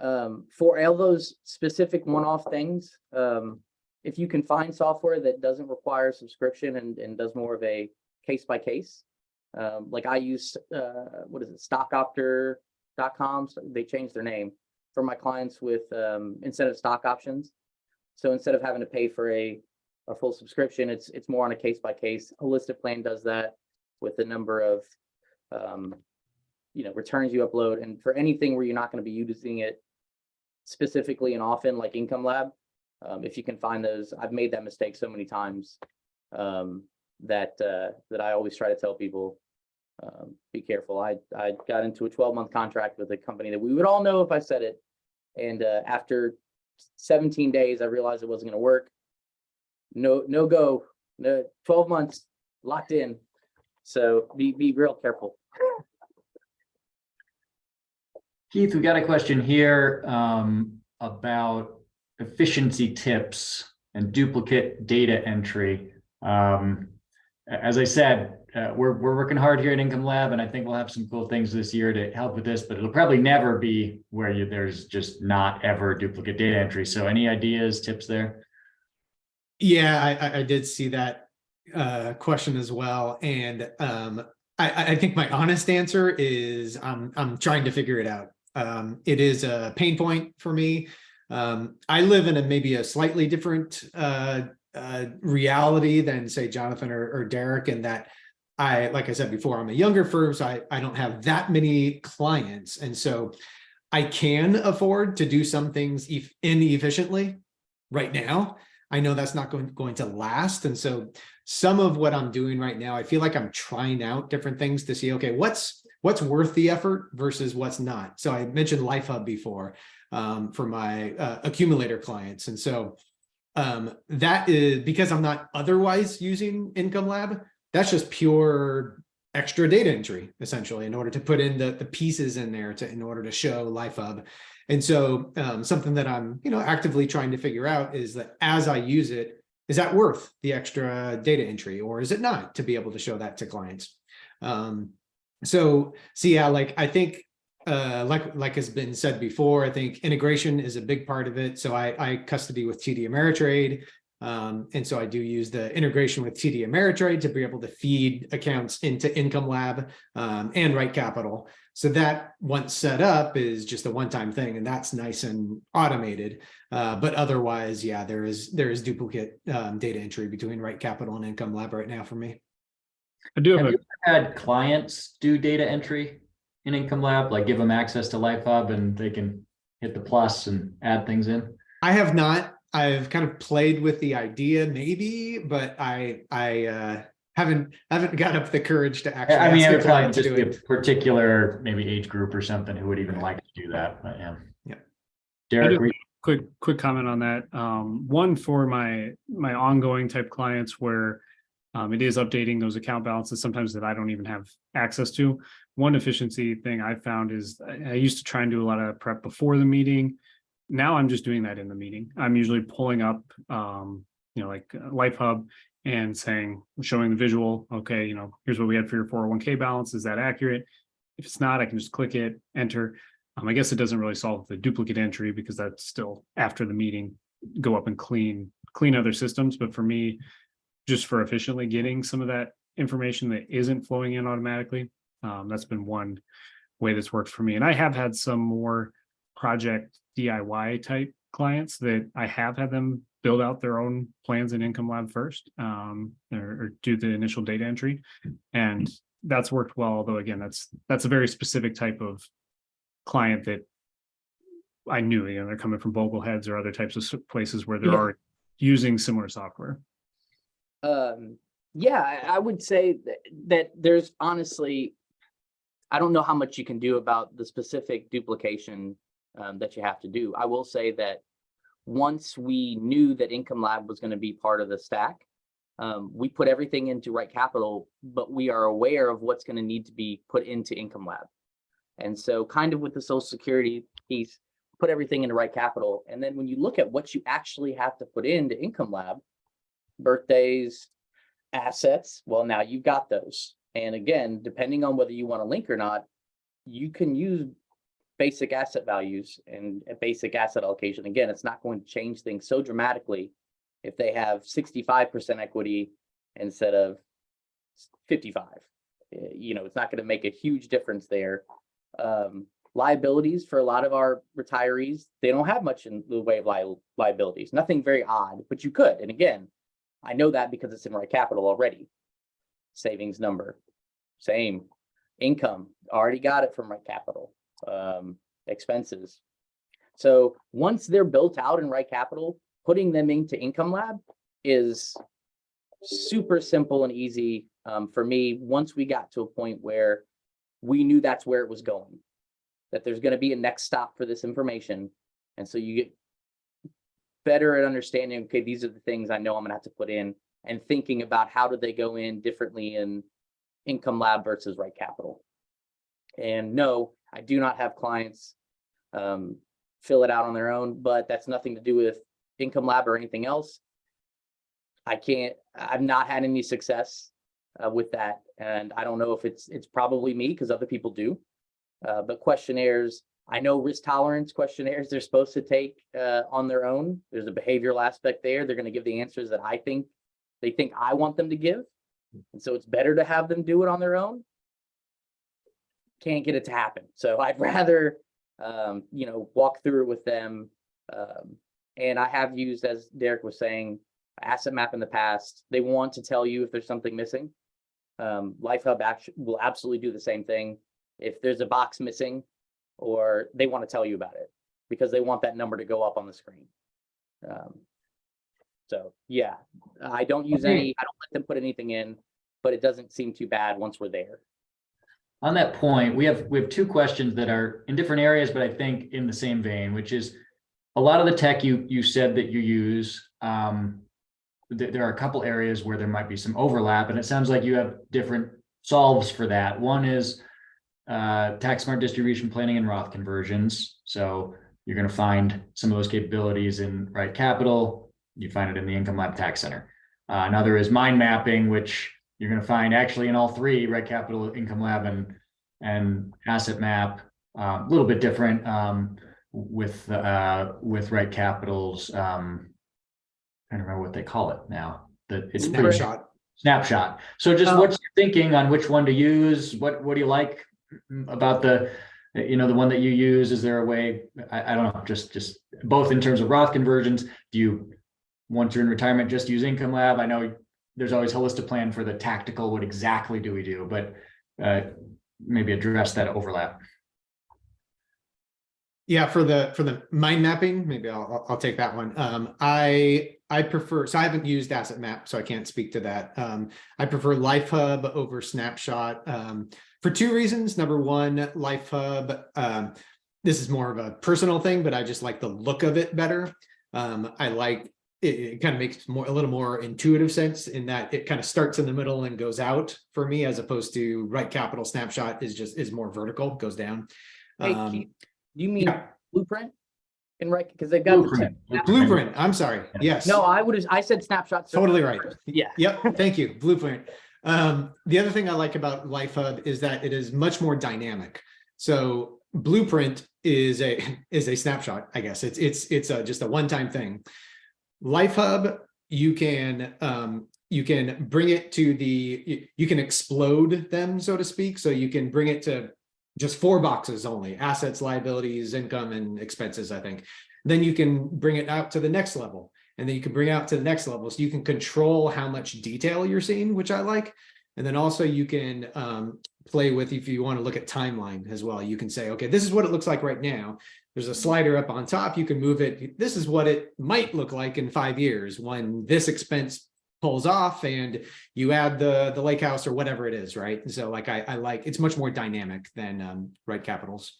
For all those specific one-off things, if you can find software that doesn't require subscription and does more of a case-by-case, like I use, what is it, stockopter.com. So they changed their name for my clients with incentive stock options. So instead of having to pay for a full subscription, it's more on a case-by-case. Holistic Plan does that with the number of returns you upload, and for anything where you're not going to be using it specifically and often, like Income Lab, if you can find those. I've made that mistake so many times that I always try to tell people, be careful. I got into a 12-month contract with a company that we would all know if I said it, and after 17 days I realized it wasn't going to work. No go. No, 12 months locked in. So be real careful. Keith, we got a question here about efficiency tips and duplicate data entry. As I said, we're working hard here at Income Lab, and I think we'll have some cool things this year to help with this, but it'll probably never be where there's just not ever duplicate data entry. So any ideas, tips there? Yeah, I did see that question as well. And I think my honest answer is I'm trying to figure it out. It is a pain point for me. I live in maybe a slightly different reality than, say, Jonathan or Derek, in that like I said before, I'm a younger firm, so I don't have that many clients. And so I can afford to do some things inefficiently right now. I know that's not going to last. And so some of what I'm doing right now, I feel like I'm trying out different things to see, okay, what's worth the effort versus what's not. So I mentioned LifeHub before for my accumulator clients. And so that is because I'm not otherwise using Income Lab. That's just pure extra data entry, essentially, in order to put in the pieces in there in order to show LifeHub. And so something that I'm, actively trying to figure out is that as I use it, is that worth the extra data entry, or is it not, to be able to show that to clients? So yeah, like I think like has been said before, I think integration is a big part of it. So I custody with TD Ameritrade. And so I do use the integration with TD Ameritrade to be able to feed accounts into Income Lab and Right Capital. So that once set up is just a one-time thing, and that's nice and automated. But otherwise, yeah, there is duplicate data entry between Right Capital and Income Lab right now for me. I do have Have a you ever had clients do data entry in Income Lab, like give them access to LifeHub and they can hit the plus and add things in? I have not. I've kind of played with the idea, maybe, but I haven't got up the courage to actually. I mean, ask it a would client probably to just do be a it. particular maybe age group or something who would even like to do that. But yeah. Yeah. Derek, I do quick comment on that. One for my ongoing type clients where it is updating those account balances sometimes that I don't even have access to. One efficiency thing I found is I used to try and do a lot of prep before the meeting. Now I'm just doing that in the meeting. I'm usually pulling up, like LifeHub and showing the visual. Okay, here's what we had for your 401k balance. Is that accurate? If it's not, I can just click it, enter. I guess it doesn't really solve the duplicate entry because that's still after the meeting, go up and clean other systems. But for me, just for efficiently getting some of that information that isn't flowing in automatically, that's been one way that's worked for me. And I have had some more project DIY type clients that I have had them build out their own plans in Income Lab first, or do the initial data entry, and that's worked well. Although again, that's a very specific type of client that I knew. They're coming from Bogleheads or other types of places where they're already using similar software. Yeah, I would say that there's honestly, I don't know how much you can do about the specific duplication that you have to do. I will say that once we knew that Income Lab was going to be part of the stack, we put everything into Right Capital, but we are aware of what's going to need to be put into Income Lab. And so kind of with the Social Security piece, put everything into Right Capital. And then when you look at what you actually have to put into Income Lab, birthdays, assets, well, now you've got those. And again, depending on whether you want to link or not, you can use basic asset values and basic asset allocation. Again, it's not going to change things so dramatically if they have 65% equity instead of 55. It's not going to make a huge difference there. Liabilities for a lot of our retirees, they don't have much in the way of liabilities, nothing very odd, but you could. And again, I know that because it's in Right Capital already. Savings number, same. Income, already got it from Right Capital. Expenses. So once they're built out in Right Capital, putting them into Income Lab is super simple and easy for me. Once we got to a point where we knew that's where it was going, that there's going to be a next stop for this information. And so you get better at understanding, okay, these are the things I know I'm going to have to put in, and thinking about how do they go in differently in Income Lab versus Right Capital. And no, I do not have clients fill it out on their own, but that's nothing to do with Income Lab or anything else. I've not had any success with that. And I don't know if it's probably me because other people do. But questionnaires, I know risk tolerance questionnaires they're supposed to take on their own. There's a behavioral aspect there. They're going to give the answers that they think I want them to give. And so it's better to have them do it on their own. Can't get it to happen. So I'd rather, walk through it with them. And I have used, as Derek was saying, Asset Map in the past. They want to tell you if there's something missing. LifeHub will absolutely do the same thing. If there's a box missing, or they want to tell you about it because they want that number to go up on the screen. So yeah, I don't use Okay. any, I don't let them put anything in, but it doesn't seem too bad once we're there. On that point, we have two questions that are in different areas, but I think in the same vein, which is a lot of the tech you said that you use. There are a couple areas where there might be some overlap, and it sounds like you have different solves for that. One is tax smart distribution planning and Roth conversions. So you're going to find some of those capabilities in Right Capital. You find it in the Income Lab Tax Center. Another is mind mapping, which you're going to find actually in all three: Right Capital, Income Lab, and Asset Map. A little bit different with Right Capital's. I don't remember what they call it now. That it's pretty Snapshot. snapshot. So just what's your thinking on which one to use? What do you like about the one that you use? Is there a way? I don't know. Just both in terms of Roth conversions. Do you, once you're in retirement, just use Income Lab? I know there's always Holistic Plan for the tactical. What exactly do we do? But maybe address that overlap. Yeah, for the mind mapping, maybe I'll take that one. I prefer, so I haven't used Asset Map, so I can't speak to that. I prefer LifeHub over Snapshot for two reasons. Number one, LifeHub, this is more of a personal thing, but I just like the look of it better. I like it kind of makes a little more intuitive sense in that it kind of starts in the middle and goes out for me, as opposed to Right Capital Snapshot is more vertical, goes down. Hey, Keith, do you mean yeah. Blueprint? And right, because they've got Blueprint. Blueprint. I'm sorry. Yes. No, I said snapshots. Totally right. Yeah. Yep. Thank you. Blueprint. The other thing I like about LifeHub is that it is much more dynamic. So Blueprint is a snapshot. I guess it's just a one-time thing. LifeHub, you can bring it to you can explode them, so to speak. So you can bring it to just 4 boxes only: assets, liabilities, income, and expenses, I think. Then you can bring it out to the next level, and then you can bring it out to the next level. So you can control how much detail you're seeing, which I like. And then also you can play with, if you want to look at timeline as well, you can say, okay, this is what it looks like right now. There's a slider up on top. You can move it. This is what it might look like in 5 years when this expense pulls off and you add the lake house or whatever it is, right? And so like I like, it's much more dynamic than Right Capital's.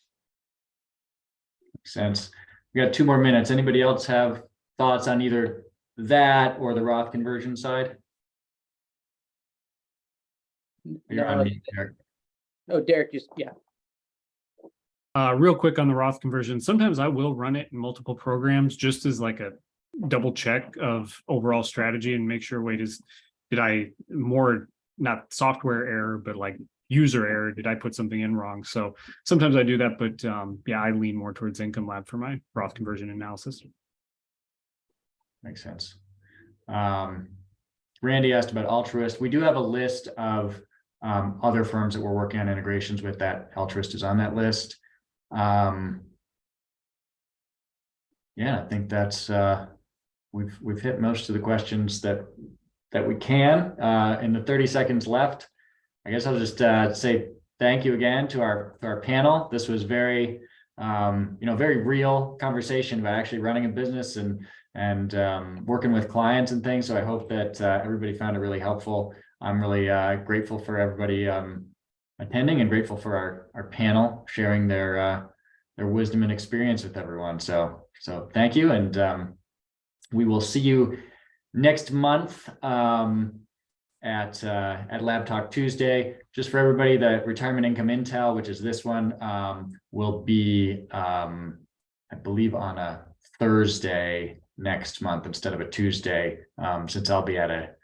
Makes sense. We got 2 more minutes. Anybody else have thoughts on either that or the Roth conversion side? You're on mute, Derek. No, Derek, just, yeah. Real quick on the Roth conversion, sometimes I will run it in multiple programs just as like a double check of overall strategy and make sure, did I more, not software error, but like user error, did I put something in wrong? So sometimes I do that, but yeah, I lean more towards Income Lab for my Roth conversion analysis. Makes sense. Randy asked about Altruist. We do have a list of other firms that we're working on integrations with. That Altruist is on that list. Yeah, I think that's we've hit most of the questions that we can in the 30 seconds left. I guess I'll just say thank you again to our panel. This was very very real conversation about actually running a business and working with clients and things. So I hope that everybody found it really helpful. I'm really grateful for everybody attending and grateful for our panel sharing their wisdom and experience with everyone. So thank you, and we will see you next month at Lab Talk Tuesday. Just for everybody, the Retirement Income Intel, which is this one, will be I believe on a Thursday next month instead of a Tuesday, since I'll be at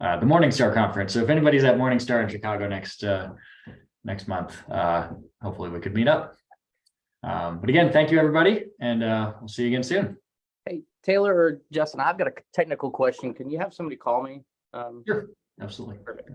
the Morningstar conference. So if anybody's at Morningstar in Chicago next month, hopefully we could meet up. But again, thank you everybody, and we'll see you again soon. Hey, Taylor or Justin, I've got a technical question. Can you have somebody call me? Sure, absolutely. Perfect.